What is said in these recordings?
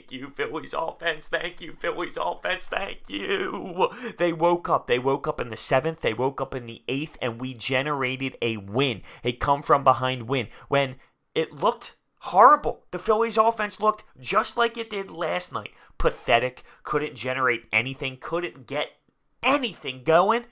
Thank you, Phillies offense. Thank you, Phillies offense. Thank you. They woke up. They woke up in the 7th. They woke up in the 8th, and we generated a win, a come-from-behind win, when it looked horrible. The Phillies offense looked just like it did last night. Pathetic. Couldn't generate anything. Couldn't get anything going.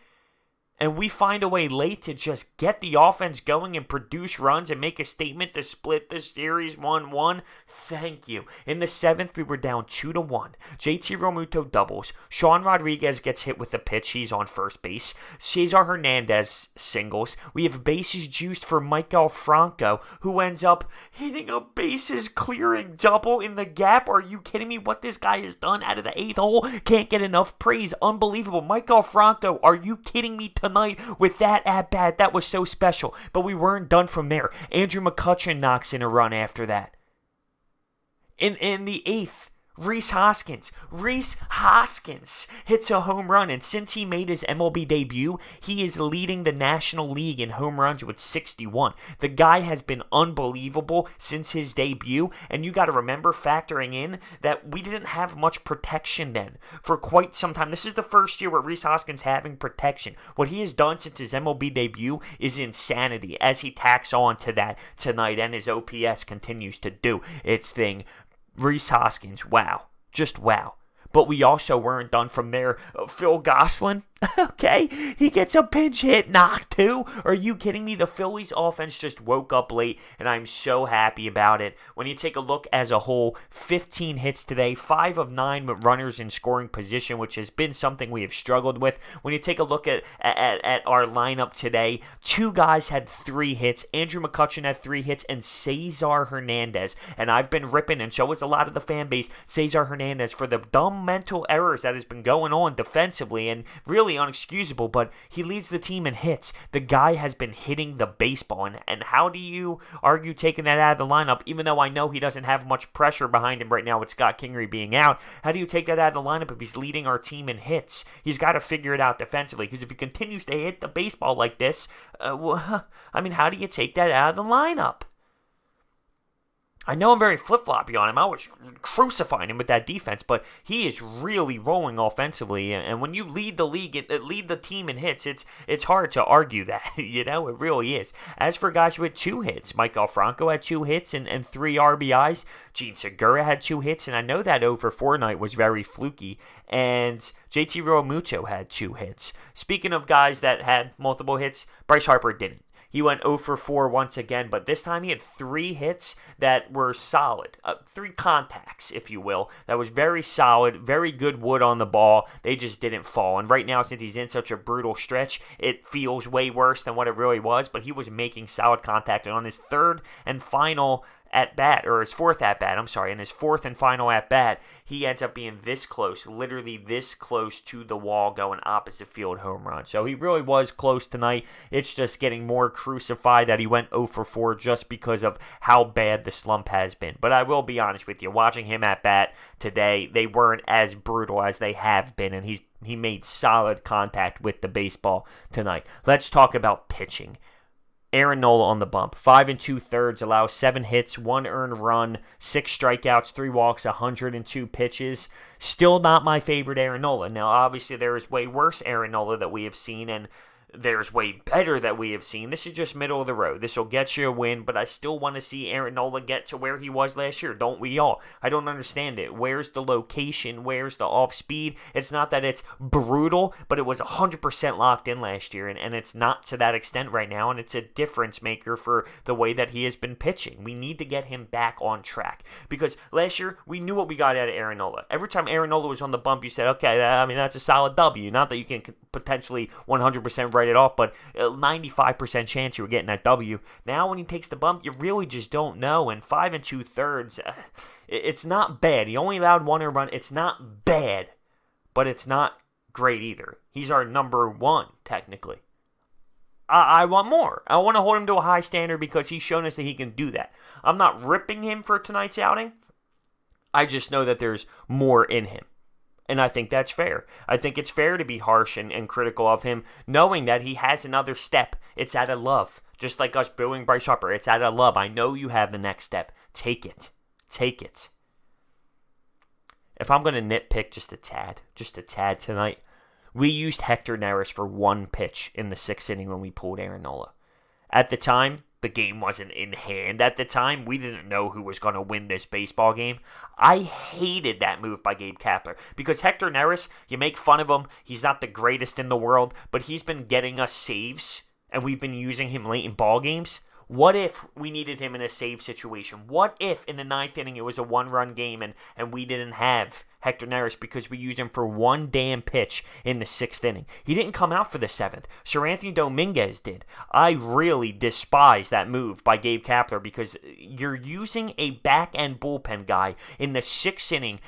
And we find a way late to just get the offense going and produce runs and make a statement to split the series 1-1. Thank you. In the 7th, we were down 2-1. JT Realmuto doubles. Sean Rodriguez gets hit with a pitch. He's on first base. César Hernández singles. We have bases juiced for Maikel Franco, who ends up hitting a bases clearing double in the gap. Are you kidding me? What this guy has done out of the 8th hole can't get enough praise. Unbelievable. Maikel Franco, are you kidding me? Tonight with that at-bat, that was so special. But we weren't done from there. Andrew McCutchen knocks in a run after that. In the 8th, rhys Hoskins hits a home run, and since he made his MLB debut, he is leading the National League in home runs with 61. The guy has been unbelievable since his debut, and you got to remember, factoring in that we didn't have much protection then for quite some time. This is the first year where rhys Hoskins having protection. What he has done since his MLB debut is insanity, as he tacks on to that tonight, and his OPS continues to do its thing. Rhys Hoskins, wow. Just wow. But we also weren't done from there. Phil Gosselin, okay, he gets a pinch hit knock too. Are you kidding me? The Phillies offense just woke up late, and I'm so happy about it. When you take a look as a whole, 15 hits today, 5 of 9 with runners in scoring position, which has been something we have struggled with. When you take a look at our lineup today, 2 guys had 3 hits. Andrew McCutchen had 3 hits, and César Hernández. And I've been ripping, and so has a lot of the fan base, César Hernández, for the dumb mental errors that has been going on defensively, and really unexcusable, but he leads the team in hits. The guy has been hitting the baseball, and how do you argue taking that out of the lineup, even though I know he doesn't have much pressure behind him right now with Scott Kingery being out? How do you take that out of the lineup if he's leading our team in hits? He's got to figure it out defensively, because if he continues to hit the baseball like this, how do you take that out of the lineup? I know I'm very flip-floppy on him. I was crucifying him with that defense, but he is really rolling offensively. And when you lead the league, lead the team in hits, it's hard to argue that. It really is. As for guys with 2 hits, Maikel Franco had 2 hits and 3 RBIs. Jean Segura had 2 hits, and I know that 0-for-4 night was very fluky. And JT Realmuto had 2 hits. Speaking of guys that had multiple hits, Bryce Harper didn't. He went 0-for-4 once again, but this time he had 3 hits that were solid. 3 contacts, if you will. That was very solid, very good wood on the ball. They just didn't fall. And right now, since he's in such a brutal stretch, it feels way worse than what it really was, but he was making solid contact. And on his 3rd and final at-bat, or his 4th at-bat, in his 4th and final at-bat, he ends up being this close, literally this close to the wall going opposite field home run. So he really was close tonight. It's just getting more crucified that he went 0-for-4 just because of how bad the slump has been. But I will be honest with you, watching him at-bat today, they weren't as brutal as they have been, and he made solid contact with the baseball tonight. Let's talk about pitching. Aaron Nola on the bump. 5 2/3, allows 7 hits, 1 earned run, 6 strikeouts, 3 walks, 102 pitches. Still not my favorite Aaron Nola. Now, obviously, there is way worse Aaron Nola that we have seen, and there's way better that we have seen. This is just middle of the road. This will get you a win, but I still want to see Aaron Nola get to where he was last year. Don't we all? I don't understand it. Where's the location? Where's the off speed? It's not that it's brutal, but it was 100% locked in last year, and it's not to that extent right now, and it's a difference maker for the way that he has been pitching. We need to get him back on track, because last year, we knew what we got out of Aaron Nola. Every time Aaron Nola was on the bump, you said, okay, that's a solid W. Not that you can potentially 100% write it off, but a 95% chance you were getting that W. Now when he takes the bump, you really just don't know. And 5 2/3, it's not bad. He only allowed 1 run. It's not bad, but it's not great either. He's our number 1, technically. I want more. I want to hold him to a high standard because he's shown us that he can do that. I'm not ripping him for tonight's outing. I just know that there's more in him. And I think that's fair. I think it's fair to be harsh and critical of him, knowing that he has another step. It's out of love. Just like us booing Bryce Harper. It's out of love. I know you have the next step. Take it. Take it. if I'm going to nitpick just a tad tonight, we used Hector Neris for one pitch in the 6th inning when we pulled Aaron Nola. At the time, the game wasn't in hand. At the time, we didn't know who was going to win this baseball game. I hated that move by Gabe Kapler because Hector Neris, you make fun of him. He's not the greatest in the world, but he's been getting us saves, and we've been using him late in ball games. What if we needed him in a save situation? What if in the 9th inning it was a one-run game and we didn't have Hector Neris because we used him for one damn pitch in the 6th inning? He didn't come out for the 7th. Sir Anthony Dominguez did. I really despise that move by Gabe Kapler because you're using a back-end bullpen guy in the 6th inning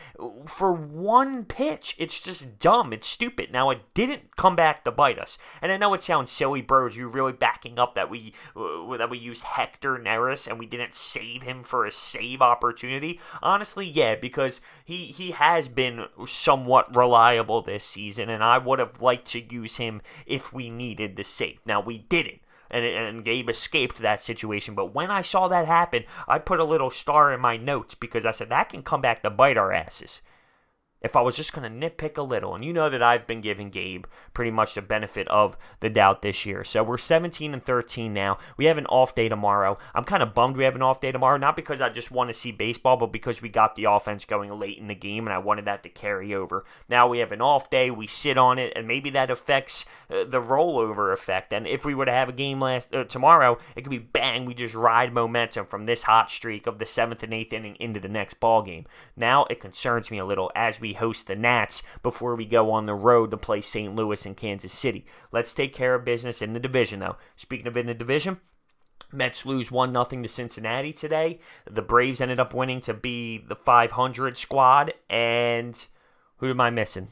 for one pitch. It's just dumb. It's stupid. Now, it didn't come back to bite us. And I know it sounds silly, Birds. You're really backing up that we used Hector Neris and we didn't save him for a save opportunity. Honestly, yeah, because he has been somewhat reliable this season, and I would have liked to use him if we needed the save. Now, we didn't, and Gabe escaped that situation, but when I saw that happen, I put a little star in my notes because I said, that can come back to bite our asses. If I was just going to nitpick a little, and you know that I've been giving Gabe pretty much the benefit of the doubt this year. So we're 17-13 now. We have an off day tomorrow. I'm kind of bummed we have an off day tomorrow, not because I just want to see baseball, but because we got the offense going late in the game, and I wanted that to carry over. Now we have an off day. We sit on it, and maybe that affects the rollover effect. And if we were to have a game tomorrow, it could be bang, we just ride momentum from this hot streak of the 7th and 8th inning into the next ball game. Now it concerns me a little as we host the Nats before we go on the road to play St. Louis and Kansas City. Let's take care of business in the division, though. Speaking of in the division, Mets lose 1-0 to Cincinnati today. The Braves ended up winning to be the 500 squad. And who am I missing?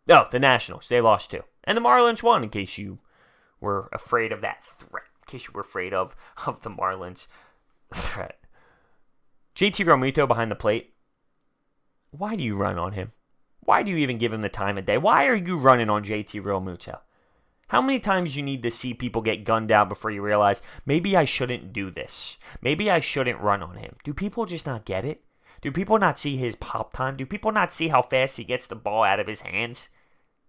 Oh, the Nationals. They lost 2. And the Marlins won, in case you were afraid of that threat. In case you were afraid of the Marlins threat. JT Realmuto behind the plate. Why do you run on him? Why do you even give him the time of day? Why are you running on JT Realmuto? How many times do you need to see people get gunned down before you realize, maybe I shouldn't do this? Maybe I shouldn't run on him. Do people just not get it? Do people not see his pop time? Do people not see how fast he gets the ball out of his hands?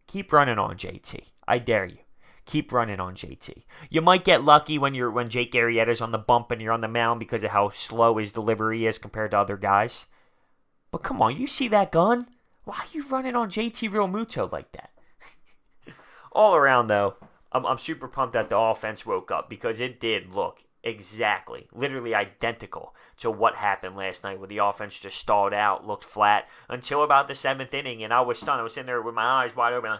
Keep running on JT. I dare you. Keep running on JT. You might get lucky when Jake Arrieta's on the bump and you're on the mound because of how slow his delivery is compared to other guys. But come on, you see that gun? Why are you running on JT Realmuto like that? All around, though, I'm super pumped that the offense woke up because it did look exactly, literally identical to what happened last night where the offense just stalled out, looked flat until about the 7th inning, and I was stunned. I was sitting there with my eyes wide open.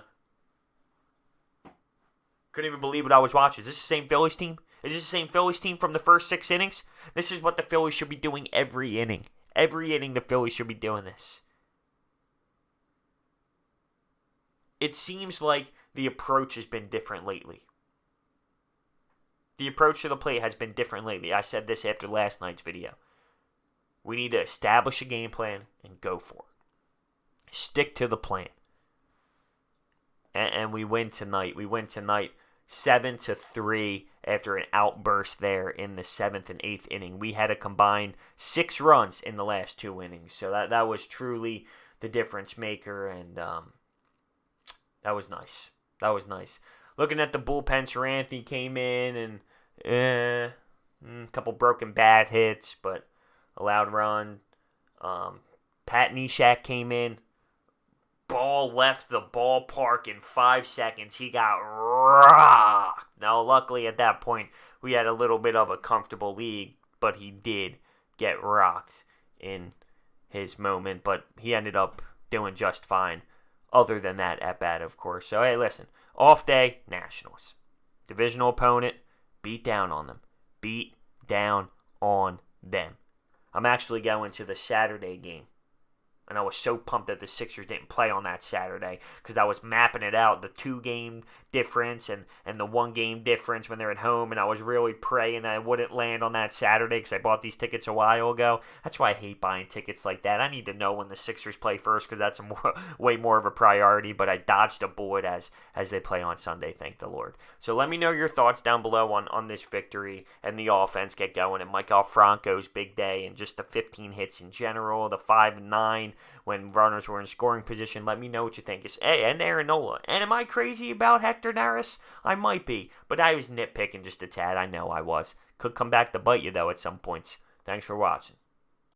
Couldn't even believe what I was watching. Is this the same Phillies team? Is this the same Phillies team from the first 6 innings? This is what the Phillies should be doing every inning. Every inning, the Phillies should be doing this. It seems like the approach has been different lately. The approach to the plate has been different lately. I said this after last night's video. We need to establish a game plan and go for it. Stick to the plan. And we win tonight. We win tonight 7-3 after an outburst there in the 7th and 8th inning. We had a combined 6 runs in the last 2 innings. So that was truly the difference maker, and that was nice. That was nice. Looking at the bullpen, Sir Anthony came in and a couple broken bat hits, but allowed run. Pat Neshek came in. Ball left the ballpark in 5 seconds. He got rocked. Now, luckily at that point, we had a little bit of a comfortable lead, but he did get rocked in his moment. But he ended up doing just fine. Other than that, at bat, of course. So, hey, listen. Off day, Nationals. Divisional opponent, beat down on them. Beat down on them. I'm actually going to the Saturday game And I was so pumped that the Sixers didn't play on that Saturday because I was mapping it out, the 2-game difference and the 1-game difference when they're at home. And I was really praying that I wouldn't land on that Saturday because I bought these tickets a while ago. That's why I hate buying tickets like that. I need to know when the Sixers play first because that's way more of a priority. But I dodged a bullet as they play on Sunday, thank the Lord. So let me know your thoughts down below on this victory and the offense get going. And Maikel Franco's big day and just the 15 hits in general, the 5-9 when runners were in scoring position. Let me know what you think. And Aaron Nola. And am I crazy about Hector Neris? I might be, but I was nitpicking just a tad. I know I was. Could come back to bite you, though, at some points. Thanks for watching.